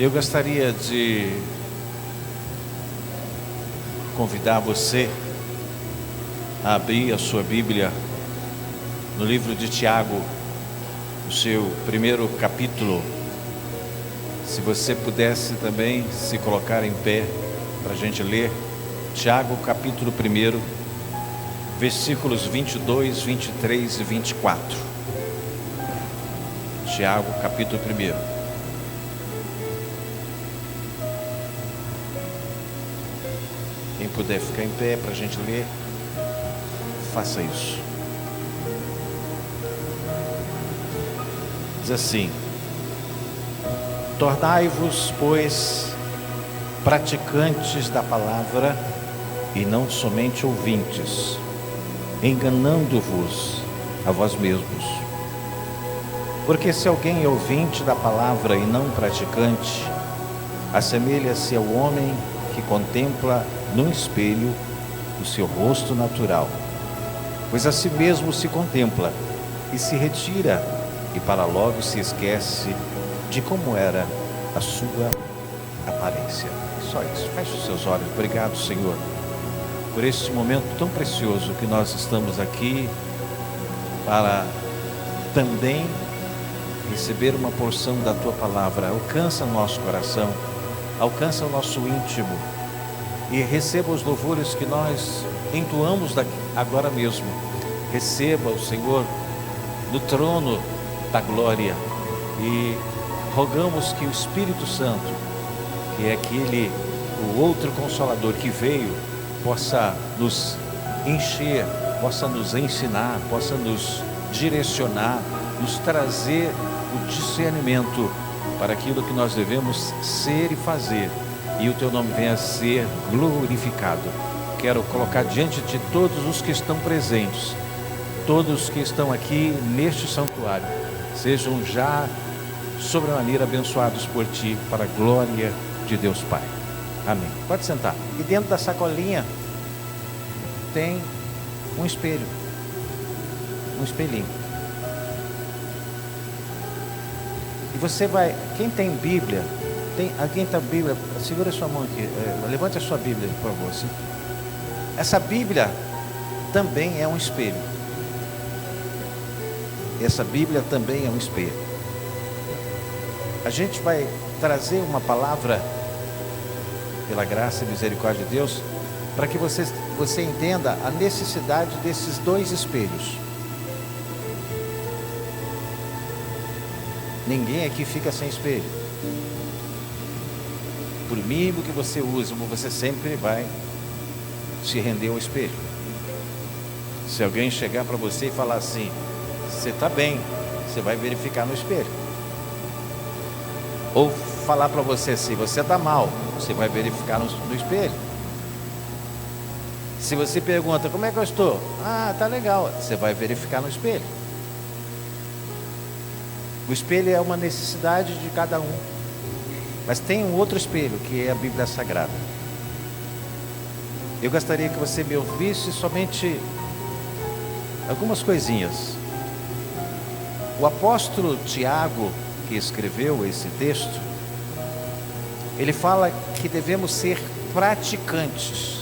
Eu gostaria de convidar você a abrir a sua Bíblia no livro de Tiago, o seu primeiro capítulo. Se você pudesse também se colocar em pé para a gente ler Tiago capítulo 1, versículos 22, 23 e 24. Tiago capítulo 1. Quem puder ficar em pé para a gente ler, faça isso. Diz assim: tornai-vos, pois, praticantes da palavra e não somente ouvintes, enganando-vos a vós mesmos. Porque se alguém é ouvinte da palavra e não praticante, assemelha-se ao homem que contempla no espelho o seu rosto natural, pois a si mesmo se contempla e se retira, e para logo se esquece de como era a sua aparência. Só isso, feche os seus olhos. Obrigado, Senhor, por este momento tão precioso que nós estamos aqui para também receber uma porção da Tua Palavra. Alcança nosso coração, alcança o nosso íntimo e receba os louvores que nós entoamos agora mesmo. Receba o Senhor no trono da glória e rogamos que o Espírito Santo, que é o outro Consolador que veio, possa nos encher, possa nos ensinar, possa nos direcionar, nos trazer o discernimento para aquilo que nós devemos ser e fazer, e o Teu nome venha a ser glorificado. Quero colocar diante de todos os que estão presentes, todos que estão aqui neste santuário, sejam já sobremaneira abençoados por Ti, para a glória de Deus Pai. Amém. Pode sentar. E dentro da sacolinha tem um espelho, um espelhinho. E você vai, quem tem Bíblia, alguém tem Bíblia, segura a sua mão aqui, levante a sua Bíblia, por favor. Assim. Essa Bíblia também é um espelho. Essa Bíblia também é um espelho. A gente vai trazer uma palavra, pela graça e misericórdia de Deus, para que você entenda a necessidade desses dois espelhos. Ninguém aqui fica sem espelho. Por mínimo que você use, você sempre vai se render ao espelho. Se alguém chegar para você e falar assim: você está bem, você vai verificar no espelho. Ou falar para você assim: você está mal, você vai verificar no espelho. Se você pergunta: como é que eu estou? Ah, tá legal, você vai verificar no espelho. O espelho é uma necessidade de cada um. Mas tem um outro espelho, que é a Bíblia Sagrada. Eu gostaria que você me ouvisse somente algumas coisinhas. O apóstolo Tiago, que escreveu esse texto, ele fala que devemos ser praticantes.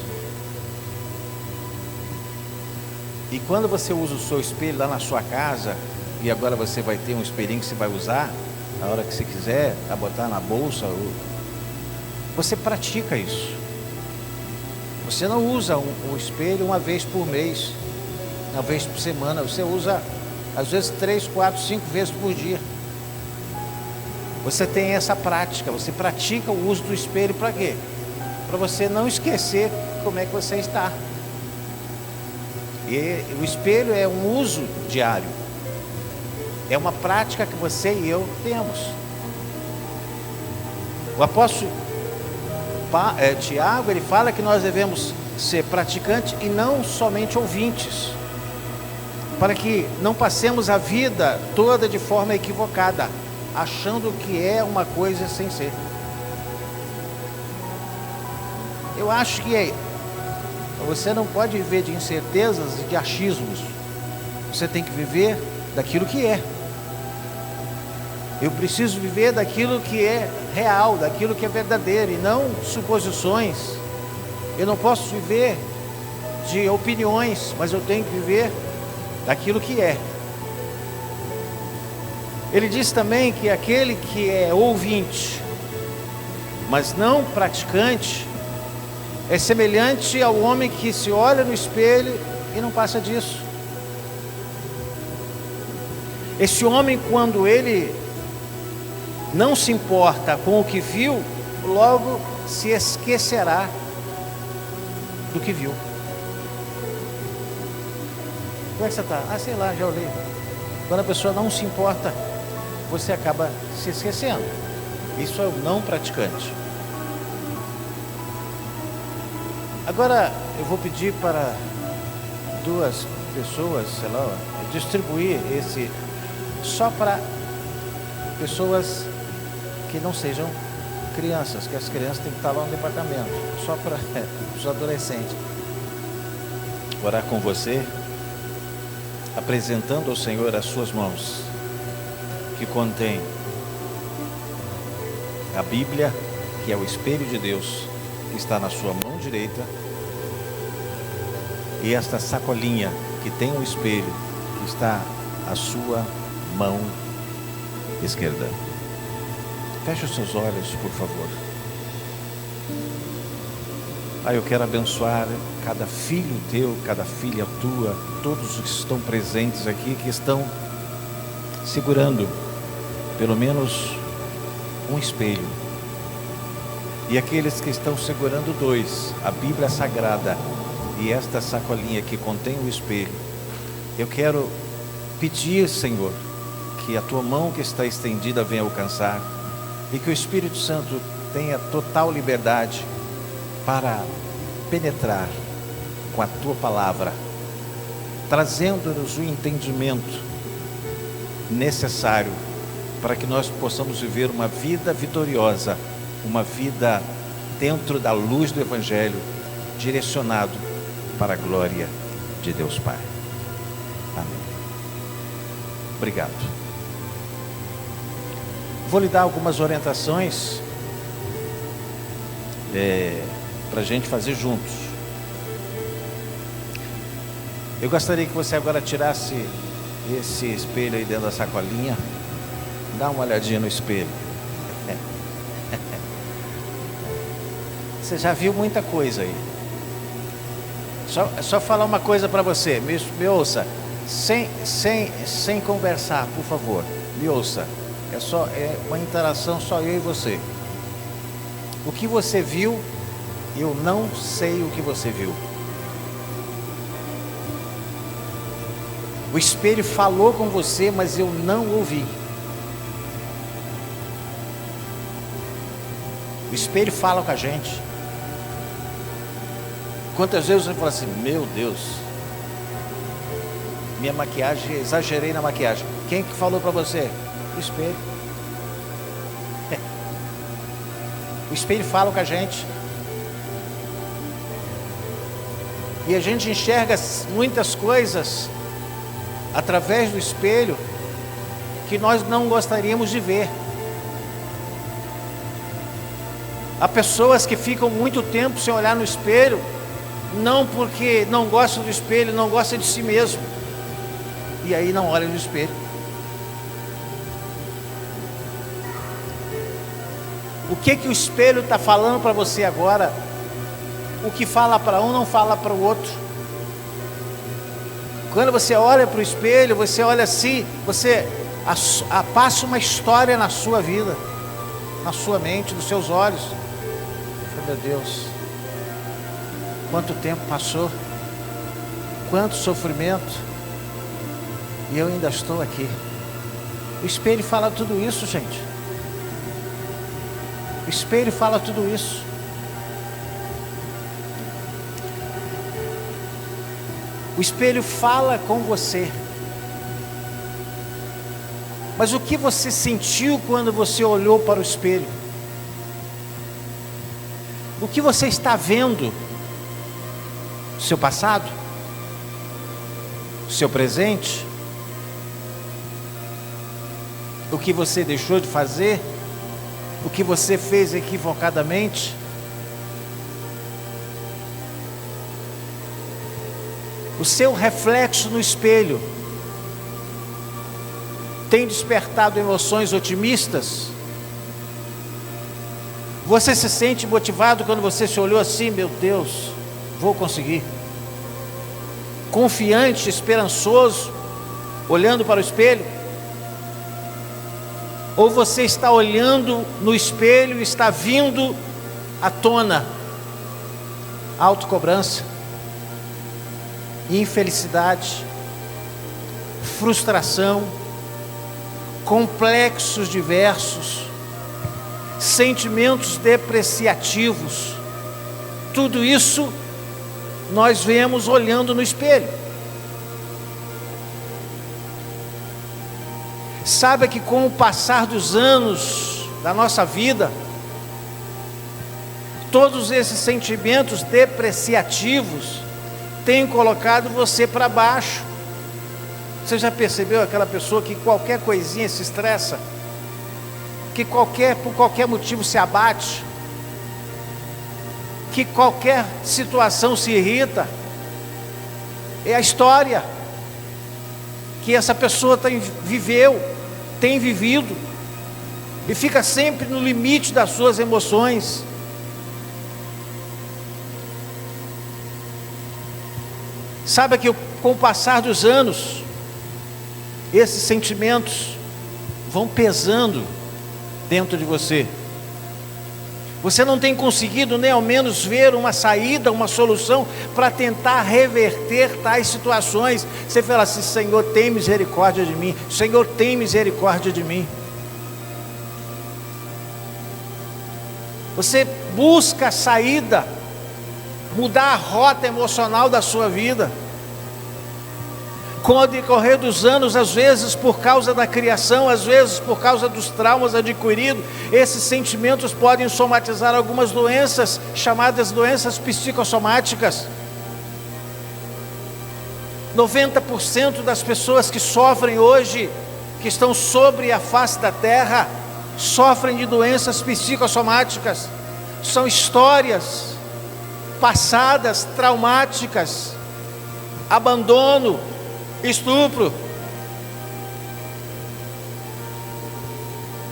E quando você usa o seu espelho lá na sua casa, e agora você vai ter um espelhinho que você vai usar na hora que você quiser, a botar na bolsa, você pratica isso. Você não usa o espelho uma vez por mês, uma vez por semana. Você usa às vezes 3, 4, 5 vezes por dia. Você tem essa prática, você pratica o uso do espelho para quê? Para você não esquecer como é que você está. E o espelho é um uso diário. É uma prática que você e eu temos. O apóstolo Tiago, ele fala que nós devemos ser praticantes e não somente ouvintes, para que não passemos a vida toda de forma equivocada, achando que é uma coisa sem ser. Eu acho que você não pode viver de incertezas e de achismos. Você tem que viver daquilo que é. Eu preciso viver daquilo que é real, daquilo que é verdadeiro, e não suposições. Eu não posso viver de opiniões, mas eu tenho que viver daquilo que é. Ele diz também que aquele que é ouvinte, mas não praticante, é semelhante ao homem que se olha no espelho e não passa disso. Esse homem, quando ele não se importa com o que viu, logo se esquecerá do que viu. Como é que você está? Ah, sei lá, já olhei. Quando a pessoa não se importa, você acaba se esquecendo. Isso é o não praticante. Agora eu vou pedir para duas pessoas, sei lá, distribuir esse só para pessoas que não sejam crianças, que as crianças têm que estar lá no departamento, só para os adolescentes. Orar com você, apresentando ao Senhor as suas mãos, que contém a Bíblia, que é o Espelho de Deus, que está na sua mão direita, e esta sacolinha que tem um espelho, que está à sua mão esquerda. Feche os seus olhos, por favor. Pai, eu quero abençoar cada filho teu, cada filha tua, todos os que estão presentes aqui, que estão segurando pelo menos um espelho, e aqueles que estão segurando dois, a Bíblia Sagrada e esta sacolinha que contém o espelho. Eu quero pedir, Senhor, que a tua mão que está estendida venha alcançar, e que o Espírito Santo tenha total liberdade para penetrar com a tua palavra, trazendo-nos o entendimento necessário para que nós possamos viver uma vida vitoriosa, uma vida dentro da luz do Evangelho, direcionado para a glória de Deus Pai. Amém. Obrigado. Vou lhe dar algumas orientações para a gente fazer juntos. Eu gostaria que você agora tirasse esse espelho aí dentro da sacolinha. Dá uma olhadinha no espelho. Você já viu muita coisa aí. Só falar uma coisa para você. Me ouça. Sem conversar, por favor. Me ouça. É uma interação só eu e você. O que você viu, eu não sei o que você viu. O espelho falou com você, mas eu não ouvi. O espelho fala com a gente. Quantas vezes você fala assim, meu Deus, minha maquiagem, exagerei na maquiagem. Quem que falou para você? O espelho. O espelho fala com a gente. E a gente enxerga muitas coisas através do espelho que nós não gostaríamos de ver. Há pessoas que ficam muito tempo sem olhar no espelho, não porque não gostam do espelho, não gostam de si mesmo, e aí não olham no espelho. O que o espelho está falando para você agora? O que fala para um não fala para o outro. Quando você olha para o espelho, você olha assim, você passa uma história na sua vida, na sua mente, nos seus olhos. Meu Deus, quanto tempo passou, quanto sofrimento, e eu ainda estou aqui. O espelho fala tudo isso, gente. O espelho fala tudo isso. O espelho fala com você. Mas o que você sentiu quando você olhou para o espelho? O que você está vendo? Seu passado? Seu presente? o que você deixou de fazer, o que você fez equivocadamente. O seu reflexo no espelho tem despertado emoções otimistas? Você se sente motivado quando você se olhou assim: meu Deus, vou conseguir? Confiante, esperançoso, olhando para o espelho? Ou você está olhando no espelho e está vindo à tona autocobrança, infelicidade, frustração, complexos diversos, sentimentos depreciativos? Tudo isso nós vemos olhando no espelho. Sabe que com o passar dos anos da nossa vida, todos esses sentimentos depreciativos têm colocado você para baixo. Você já percebeu aquela pessoa que qualquer coisinha se estressa? Que por qualquer motivo se abate? Que qualquer situação se irrita? É a história que essa pessoa tem vivido, e fica sempre no limite das suas emoções. Sabe que com o passar dos anos, esses sentimentos vão pesando dentro de você. Você não tem conseguido nem ao menos ver uma saída, uma solução para tentar reverter tais situações. Você fala assim: Senhor, tem misericórdia de mim. Senhor, tem misericórdia de mim. Você busca a saída, mudar a rota emocional da sua vida. Com o decorrer dos anos, às vezes por causa da criação, às vezes por causa dos traumas adquiridos, esses sentimentos podem somatizar algumas doenças, chamadas doenças psicossomáticas. 90% das pessoas que sofrem hoje, que estão sobre a face da terra, sofrem de doenças psicossomáticas. São histórias passadas, traumáticas, abandono, estupro,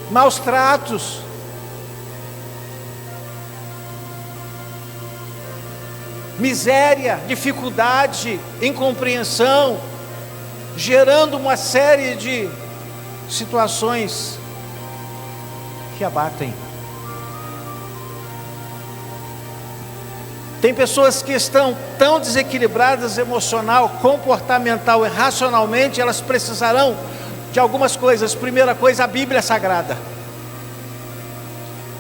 maus tratos, miséria, dificuldade, incompreensão, gerando uma série de situações que abatem. Tem pessoas que estão tão desequilibradas emocional, comportamental e racionalmente, elas precisarão de algumas coisas. Primeira coisa, a Bíblia Sagrada.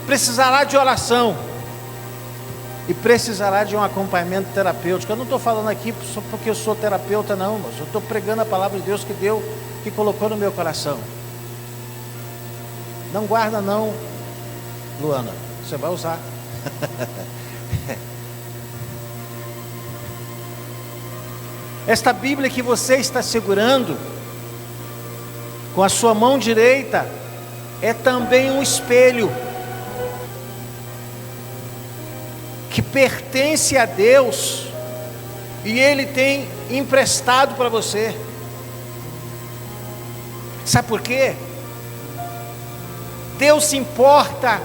Precisará de oração. E precisará de um acompanhamento terapêutico. Eu não estou falando aqui só porque eu sou terapeuta, não, mas eu estou pregando a palavra de Deus que colocou no meu coração. Não guarda não, Luana, você vai usar. Esta Bíblia que você está segurando com a sua mão direita é também um espelho que pertence a Deus e Ele tem emprestado para você. Sabe por quê? Deus se importa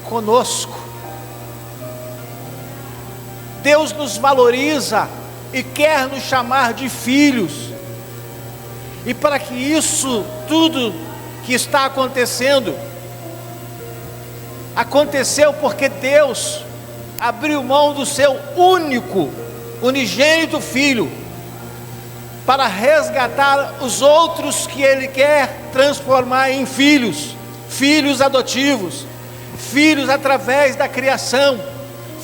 conosco. Deus nos valoriza e quer nos chamar de filhos. E para que isso tudo que está aconteceu porque Deus abriu mão do seu unigênito filho, para resgatar os outros que Ele quer transformar em filhos adotivos, filhos através da criação,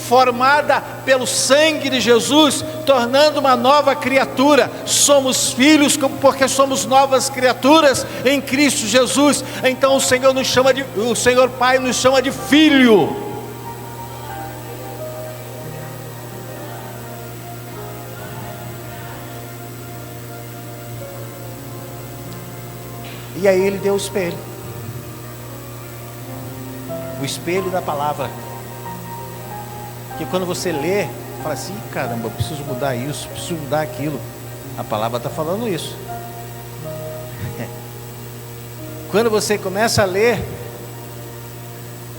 formada pelo sangue de Jesus, tornando uma nova criatura. Somos filhos porque somos novas criaturas em Cristo Jesus. Então o Senhor Pai nos chama de filho. E aí ele deu o espelho da palavra, que quando você lê, fala assim: caramba, eu preciso mudar isso, preciso mudar aquilo. A palavra está falando isso. Quando você começa a ler,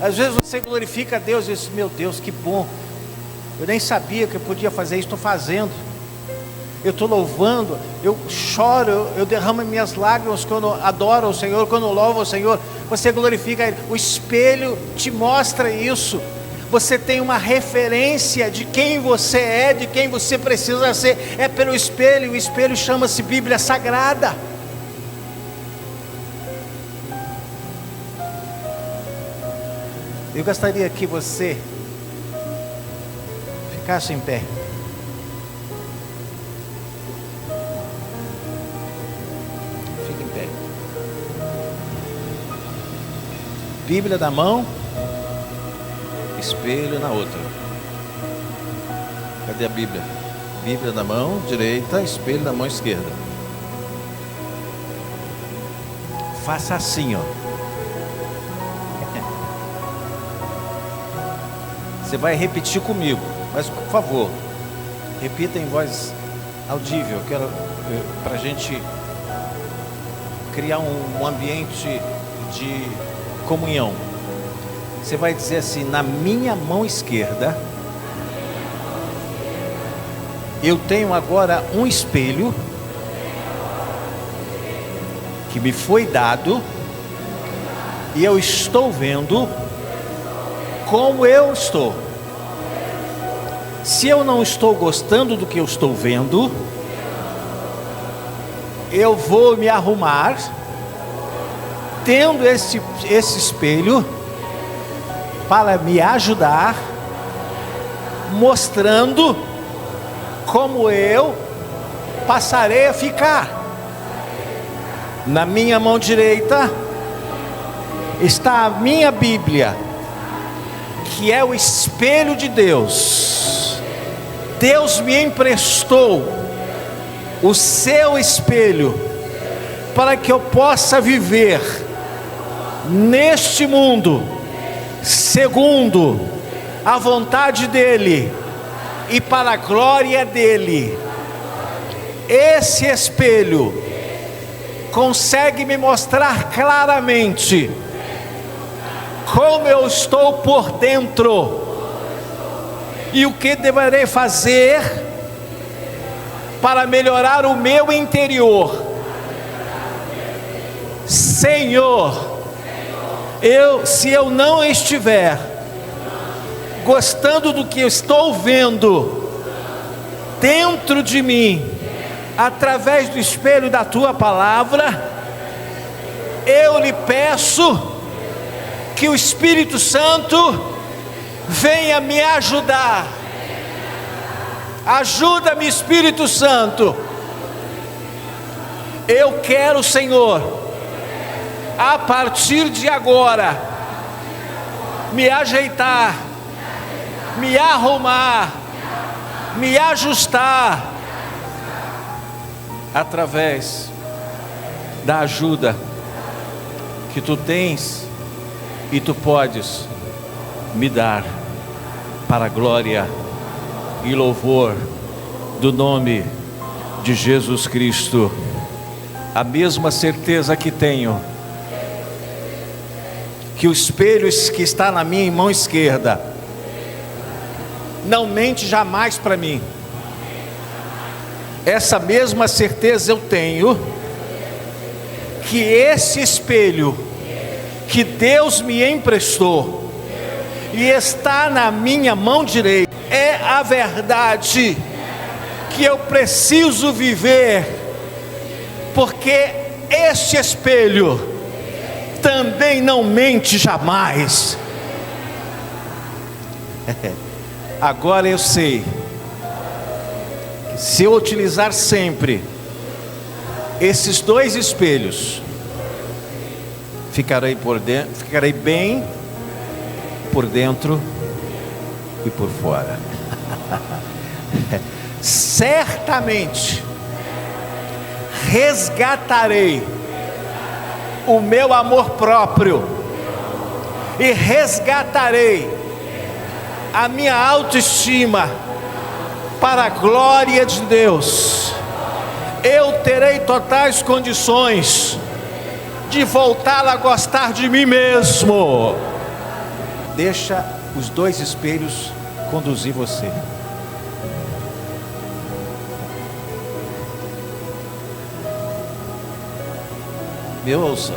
às vezes você glorifica a Deus e diz: meu Deus, que bom, eu nem sabia que eu podia fazer isso, estou fazendo. Eu estou louvando, eu choro, eu derramo minhas lágrimas quando adoro o Senhor, quando louvo o Senhor. Você glorifica Ele. O espelho te mostra isso. Você tem uma referência de quem você é, de quem você precisa ser. É pelo espelho. O espelho chama-se Bíblia Sagrada. Eu gostaria que você ficasse em pé. Fique em pé. Bíblia na mão, espelho na outra. Cadê a Bíblia? Bíblia na mão direita, espelho na mão esquerda. Faça assim, ó. Você vai repetir comigo, mas por favor, repita em voz audível. Quero para a gente criar um ambiente de comunhão. Você vai dizer assim: na minha mão esquerda, eu tenho agora um espelho que me foi dado, e eu estou vendo como eu estou. Se eu não estou gostando do que eu estou vendo, eu vou me arrumar, tendo esse espelho para me ajudar, mostrando como eu passarei a ficar. Na minha mão direita está a minha Bíblia, que é o espelho de Deus. Deus me emprestou o seu espelho para que eu possa viver neste mundo segundo a vontade dele e para a glória dele. Esse espelho consegue me mostrar claramente como eu estou por dentro e o que deverei fazer para melhorar o meu interior. Senhor, se eu não estiver gostando do que eu estou vendo dentro de mim, através do espelho da tua palavra, eu lhe peço que o Espírito Santo venha me ajudar. Ajuda-me, Espírito Santo. Eu quero, Senhor, a partir de agora, me ajeitar, me arrumar, me ajustar, através da ajuda que tu tens e tu podes me dar, para a glória e louvor do nome de Jesus Cristo. A mesma certeza que tenho, que o espelho que está na minha mão esquerda não mente jamais para mim. Essa mesma certeza eu tenho, que esse espelho que Deus me emprestou e está na minha mão direita é a verdade que eu preciso viver, porque este espelho também não mente jamais. Agora eu sei que se eu utilizar sempre esses dois espelhos, ficarei bem por dentro e por fora. Certamente resgatarei o meu amor próprio e resgatarei a minha autoestima para a glória de Deus. Eu terei totais condições de voltar a gostar de mim mesmo. Deixa os dois espelhos conduzir você. Me ouça.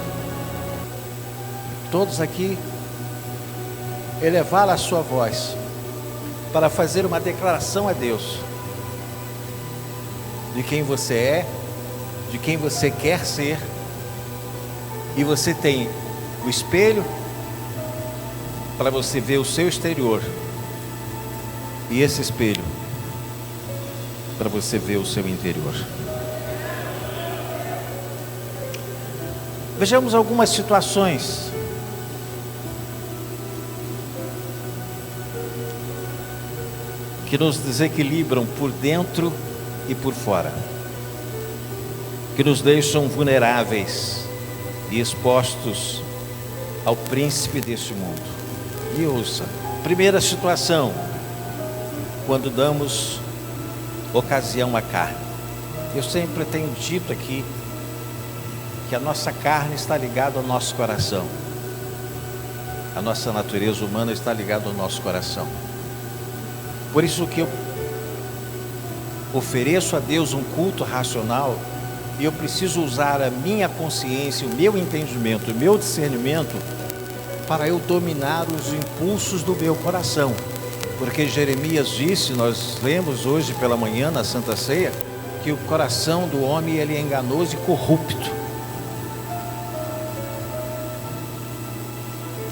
Todos aqui elevar a sua voz para fazer uma declaração a Deus de quem você é, de quem você quer ser. E você tem o espelho para você ver o seu exterior, e esse espelho para você ver o seu interior. Vejamos algumas situações que nos desequilibram por dentro e por fora, que nos deixam vulneráveis e expostos ao príncipe deste mundo. E ouça, primeira situação, quando damos ocasião à carne. Eu sempre tenho dito aqui que a nossa carne está ligada ao nosso coração. A nossa natureza humana está ligada ao nosso coração. Por isso que eu ofereço a Deus um culto racional, e eu preciso usar a minha consciência, o meu entendimento, o meu discernimento, para eu dominar os impulsos do meu coração. Porque Jeremias disse, nós lemos hoje pela manhã na Santa Ceia, que o coração do homem ele é enganoso e corrupto.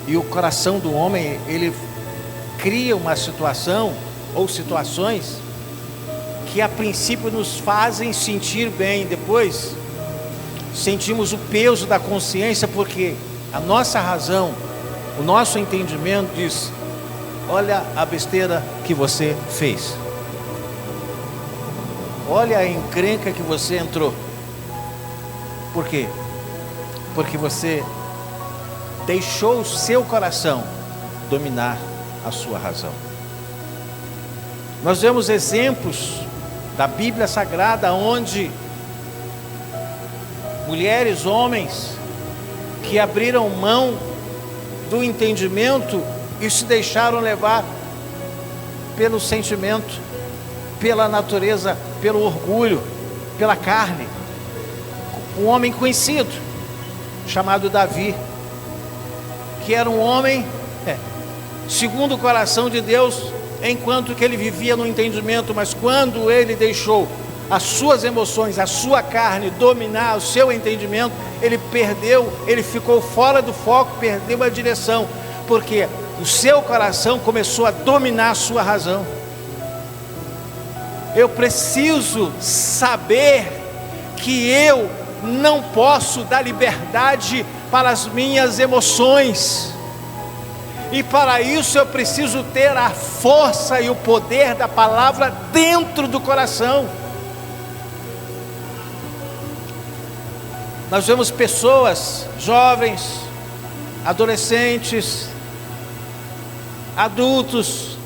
E o coração do homem, ele cria uma situação ou situações que a princípio nos fazem sentir bem, depois sentimos o peso da consciência, porque a nossa razão, o nosso entendimento diz: olha a besteira que você fez, olha a encrenca que você entrou. Por quê? Porque você deixou o seu coração dominar a sua razão. Nós vemos exemplos da Bíblia Sagrada onde mulheres, homens que abriram mão do entendimento e se deixaram levar pelo sentimento, pela natureza, pelo orgulho, pela carne. Um homem conhecido chamado Davi, que era um homem segundo o coração de Deus, enquanto que ele vivia no entendimento, mas quando ele deixou as suas emoções, a sua carne dominar o seu entendimento, ele perdeu, ele ficou fora do foco, perdeu a direção, porque o seu coração começou a dominar a sua razão. Eu preciso saber que eu não posso dar liberdade para as minhas emoções, e para isso eu preciso ter a força e o poder da palavra dentro do coração. Nós vemos pessoas, jovens, adolescentes, adultos,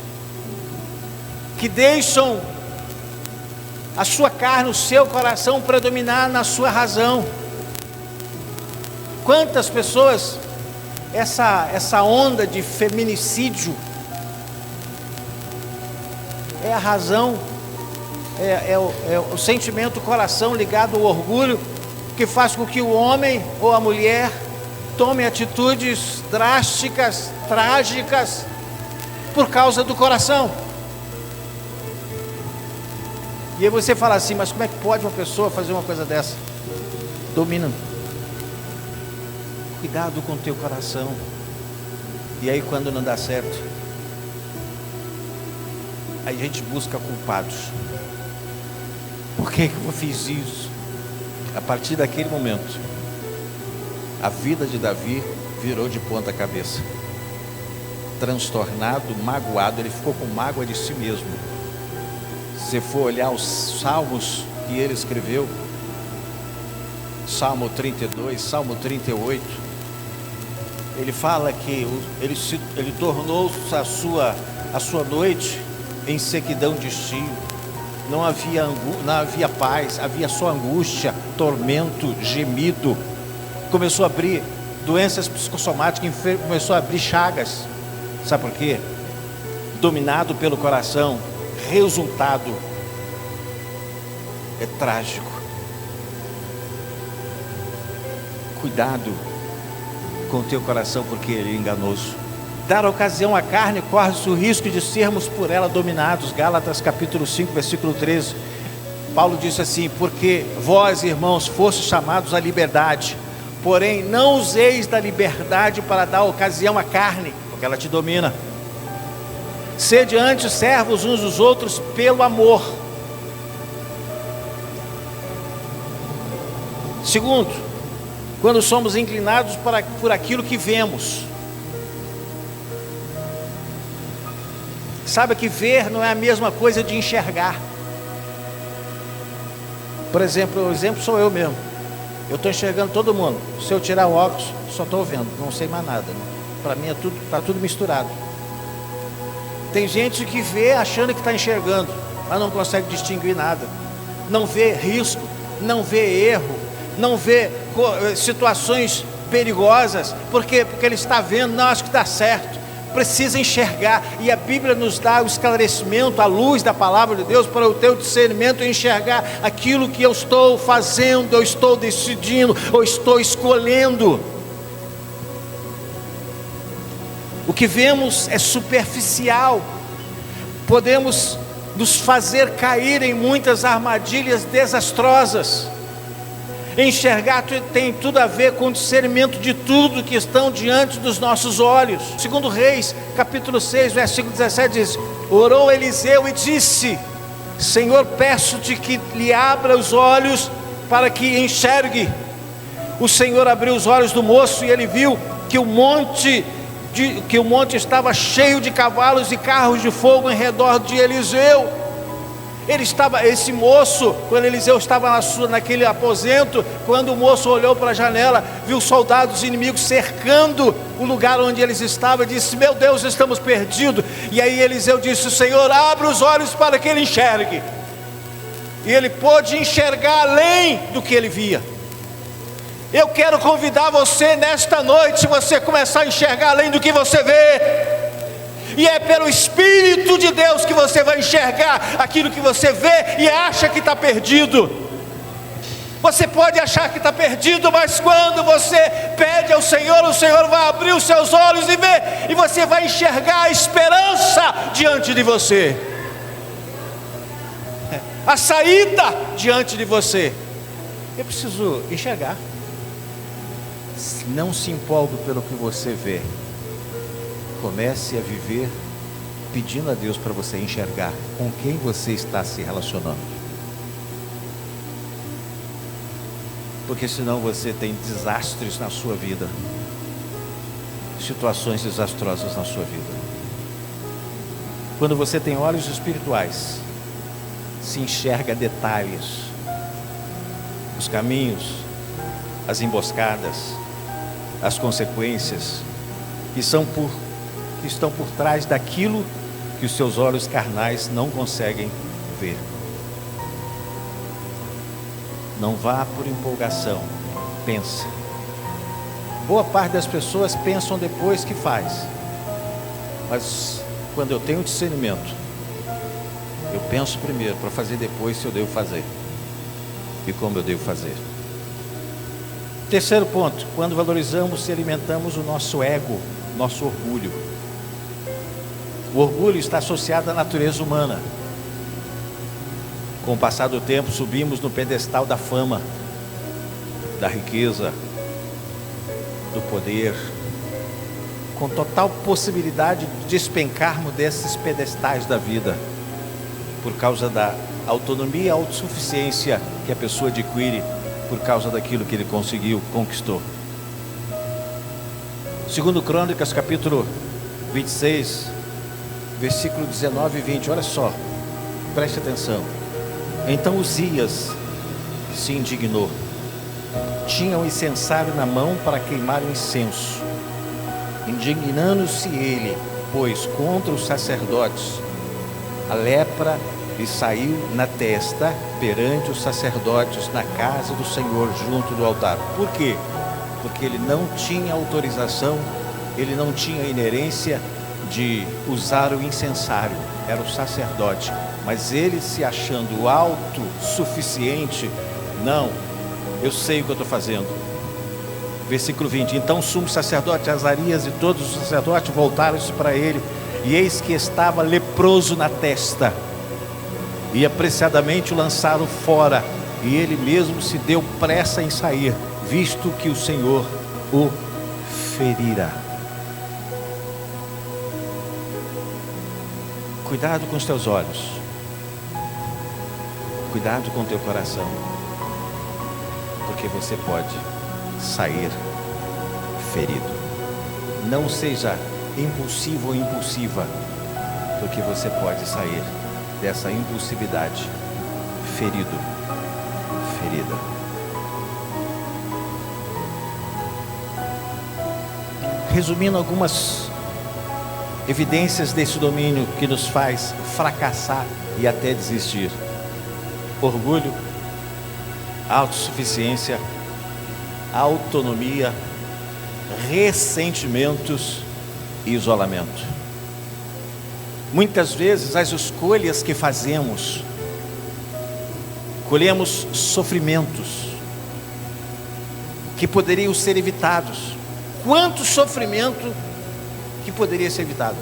que deixam a sua carne, o seu coração predominar na sua razão. Quantas pessoas, essa onda de feminicídio, é a razão, é o sentimento, o coração ligado ao orgulho, que faz com que o homem ou a mulher tome atitudes drásticas, trágicas, por causa do coração. E aí você fala assim: mas como é que pode uma pessoa fazer uma coisa dessa? Domina. Cuidado com o teu coração. E aí quando não dá certo, a gente busca culpados. Por que eu fiz isso? A partir daquele momento, a vida de Davi virou de ponta cabeça. Transtornado, magoado, ele ficou com mágoa de si mesmo. Se for olhar os salmos que ele escreveu, Salmo 32, Salmo 38, ele fala que ele tornou a sua noite em sequidão de estio. Não havia paz, havia só angústia, tormento, gemido. Começou a abrir doenças psicossomáticas, começou a abrir chagas. Sabe por quê? Dominado pelo coração. Resultado é trágico. Cuidado com o teu coração, porque ele é enganoso. Dar ocasião à carne, corre-se o risco de sermos por ela dominados. Gálatas capítulo 5, versículo 13. Paulo disse assim: porque vós, irmãos, fostes chamados à liberdade, porém não useis da liberdade para dar ocasião à carne, porque ela te domina. Sede antes servos uns dos outros pelo amor. Segundo, quando somos inclinados por aquilo que vemos. Sabe que ver não é a mesma coisa de enxergar. Por exemplo, o exemplo sou eu mesmo. Eu estou enxergando todo mundo. Se eu tirar o óculos, só estou vendo, não sei mais nada. Para mim está tudo misturado. Tem gente que vê achando que está enxergando, mas não consegue distinguir nada. Não vê risco, não vê erro, não vê situações perigosas. Por quê? Porque ele está vendo, não, acho que está certo. Precisa enxergar, e a Bíblia nos dá o esclarecimento, a luz da palavra de Deus, para o teu discernimento enxergar aquilo que eu estou fazendo, eu estou decidindo, ou estou escolhendo. O que vemos é superficial. Podemos nos fazer cair em muitas armadilhas desastrosas. Enxergar tem tudo a ver com o discernimento de tudo que estão diante dos nossos olhos. Segundo Reis, capítulo 6, versículo 17 diz: orou Eliseu e disse: Senhor, peço-te que lhe abra os olhos para que enxergue. O Senhor abriu os olhos do moço e ele viu que o monte estava cheio de cavalos e carros de fogo em redor de Eliseu. Esse moço, quando Eliseu estava naquele aposento, quando o moço olhou para a janela, viu soldados inimigos cercando o lugar onde eles estavam, e disse: meu Deus, estamos perdidos. E aí Eliseu disse: Senhor, abre os olhos para que ele enxergue. E ele pôde enxergar além do que ele via. Eu quero convidar você nesta noite, você começar a enxergar além do que você vê. E é pelo Espírito de Deus que você vai enxergar aquilo que você vê e acha que está perdido. Você pode achar que está perdido, mas quando você pede ao Senhor, o Senhor vai abrir os seus olhos e ver, e você vai enxergar a esperança diante de você, a saída diante de você. Eu preciso enxergar. Não se empolgue pelo que você vê. Comece a viver pedindo a Deus para você enxergar com quem você está se relacionando. Porque senão você tem desastres na sua vida, situações desastrosas na sua vida. Quando você tem olhos espirituais, se enxerga detalhes, os caminhos, as emboscadas, as consequências que estão por trás daquilo que os seus olhos carnais não conseguem ver. Não vá por empolgação, pensa. Boa parte das pessoas pensam depois que faz, mas quando eu tenho discernimento, eu penso primeiro para fazer depois se eu devo fazer e como eu devo fazer. Terceiro ponto: quando valorizamos e alimentamos o nosso ego, nosso orgulho. O orgulho está associado à natureza humana. Com o passar do tempo, subimos no pedestal da fama, da riqueza, do poder, com total possibilidade de despencarmos desses pedestais da vida, por causa da autonomia e autossuficiência que a pessoa adquire por causa daquilo que ele conquistou. Segundo Crônicas, capítulo 26, versículo 19 e 20, olha só, preste atenção. Então Uzias se indignou, tinha o incensário na mão para queimar o incenso. Indignando-se ele, pois, contra os sacerdotes, a lepra lhe saiu na testa perante os sacerdotes na casa do Senhor, junto do altar. Por quê? Porque ele não tinha autorização, ele não tinha inerência de usar o incensário, era o sacerdote. Mas ele, se achando autossuficiente, não, eu sei o que eu estou fazendo. Versículo 20: então o sumo sacerdote Azarias e todos os sacerdotes voltaram-se para ele, e eis que estava leproso na testa, e apressadamente o lançaram fora, e ele mesmo se deu pressa em sair, visto que o Senhor o ferira. Cuidado com os teus olhos, cuidado com o teu coração, porque você pode sair ferido. Não seja impulsivo ou impulsiva, porque você pode sair dessa impulsividade ferido, ferida. Resumindo algumas evidências desse domínio que nos faz fracassar e até desistir: orgulho, autossuficiência, autonomia, ressentimentos e isolamento. Muitas vezes as escolhas que fazemos, colhemos sofrimentos que poderiam ser evitados. Quanto sofrimento que poderia ser evitado,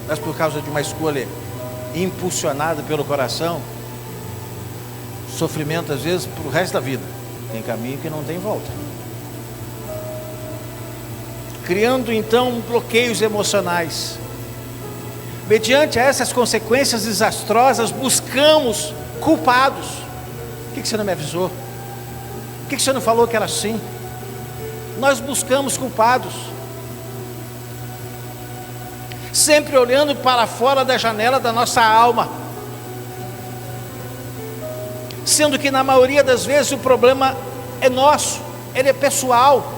mas por causa de uma escolha impulsionada pelo coração, sofrimento às vezes para o resto da vida. Tem caminho que não tem volta, criando então bloqueios emocionais. Mediante essas consequências desastrosas, buscamos culpados. Por que você não me avisou? Por que você não falou que era assim? Nós buscamos culpados, sempre olhando para fora da janela da nossa alma, sendo que na maioria das vezes o problema é nosso, ele é pessoal,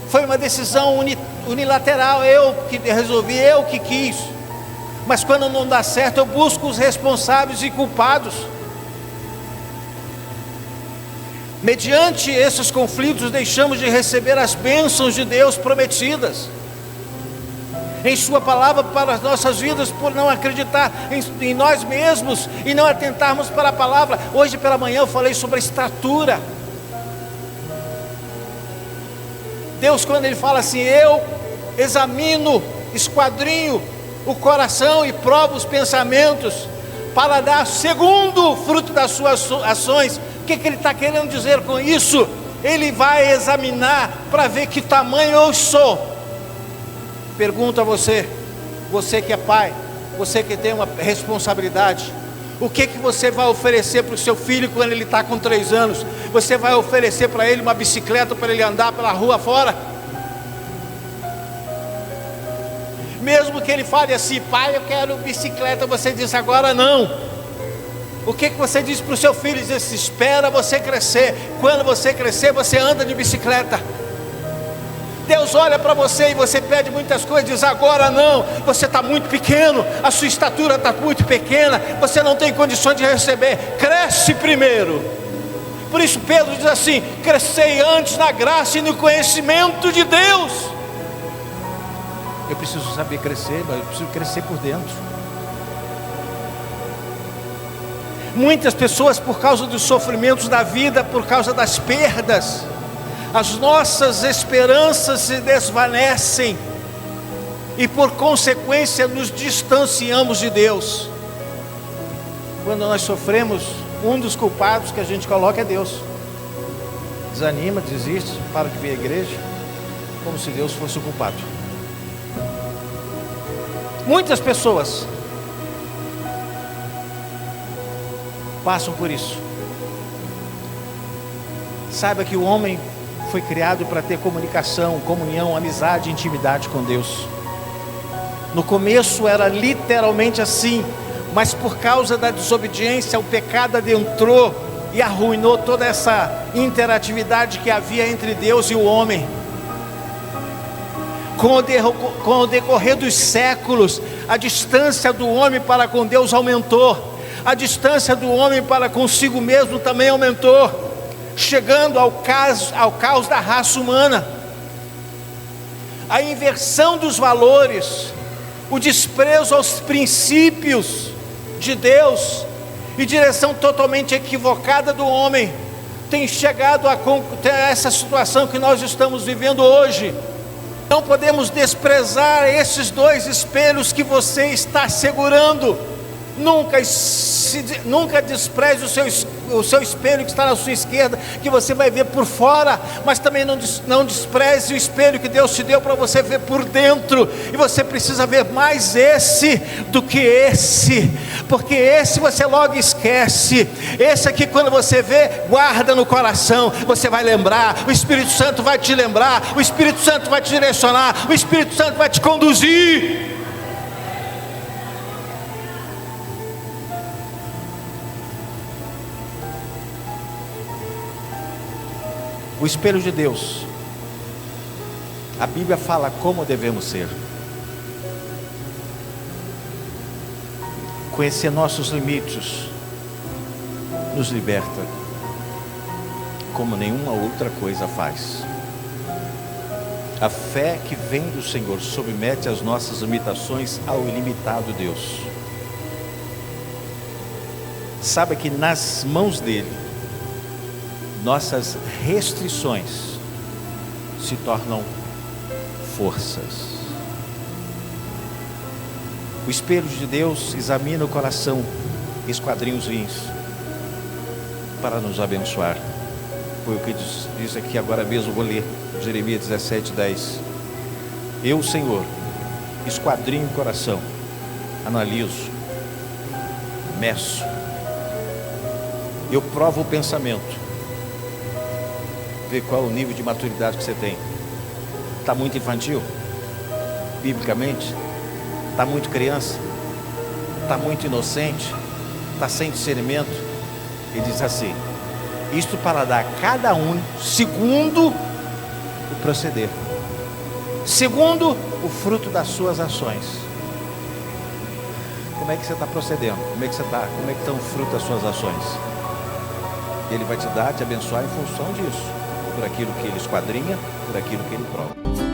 foi uma decisão unilateral, eu que resolvi, eu que quis. Mas quando não dá certo, eu busco os responsáveis e culpados. Mediante esses conflitos, deixamos de receber as bênçãos de Deus prometidas em sua palavra para as nossas vidas, por não acreditar em nós mesmos e não atentarmos para a palavra. Hoje pela manhã eu falei sobre a estatura. Deus, quando Ele fala assim: eu examino, esquadrinho o coração e provo os pensamentos, para dar segundo o fruto das suas ações. O que Ele está querendo dizer com isso? Ele vai examinar para ver que tamanho eu sou. Pergunto a você, você que é pai, você que tem uma responsabilidade, o que você vai oferecer para o seu filho quando ele está com 3 anos? Você vai oferecer para ele uma bicicleta para ele andar pela rua fora? Mesmo que ele fale assim: pai, eu quero bicicleta, você diz: agora não. O que você diz para o seu filho? Diz assim: espera você crescer, quando você crescer você anda de bicicleta. Deus olha para você e você pede muitas coisas, diz: agora não, você está muito pequeno, a sua estatura está muito pequena, você não tem condições de receber, cresce primeiro. Por isso Pedro diz assim: crescei antes na graça e no conhecimento de Deus. Eu preciso saber crescer, mas eu preciso crescer por dentro. Muitas pessoas, por causa dos sofrimentos da vida, por causa das perdas, as nossas esperanças se desvanecem e por consequência nos distanciamos de Deus. Quando nós sofremos, um dos culpados que a gente coloca é Deus. Desanima, desiste, para de vir à igreja, como se Deus fosse o culpado. Muitas pessoas passam por isso. Saiba que o homem foi criado para ter comunicação, comunhão, amizade, intimidade com Deus. No começo era literalmente assim, mas por causa da desobediência, o pecado adentrou e arruinou toda essa interatividade que havia entre Deus e o homem. Com o decorrer dos séculos, a distância do homem para com Deus aumentou, a distância do homem para consigo mesmo também aumentou, chegando ao caos da raça humana. A inversão dos valores, o desprezo aos princípios de Deus e direção totalmente equivocada do homem tem chegado a essa situação que nós estamos vivendo hoje. Não podemos desprezar esses dois espelhos que você está segurando. Nunca despreze o seu espelho que está na sua esquerda, que você vai ver por fora, mas também não despreze o espelho que Deus te deu para você ver por dentro. E você precisa ver mais esse do que esse, porque esse você logo esquece. Esse aqui, quando você vê, guarda no coração, você vai lembrar, o Espírito Santo vai te lembrar, o Espírito Santo vai te direcionar, o Espírito Santo vai te conduzir. O espelho de Deus, a Bíblia fala como devemos ser. Conhecer nossos limites nos liberta, como nenhuma outra coisa faz. A fé que vem do Senhor submete as nossas limitações ao ilimitado Deus. Sabe que nas mãos dele, nossas restrições se tornam forças. O espelho de Deus examina o coração, esquadrinha os rins, para nos abençoar. Foi o que diz aqui agora mesmo, vou ler, Jeremias 17:10. Eu, Senhor, esquadrinho o coração, analiso, meço, eu provo o pensamento, ver qual é o nível de maturidade que você tem. Está muito infantil, biblicamente? Está muito criança? Está muito inocente? Está sem discernimento? Ele diz assim: isto para dar a cada um segundo o proceder, segundo o fruto das suas ações. Como é que você está procedendo? Como é que estão o fruto das suas ações? Ele vai te dar, te abençoar em função disso, por aquilo que ele esquadrinha, por aquilo que ele prova.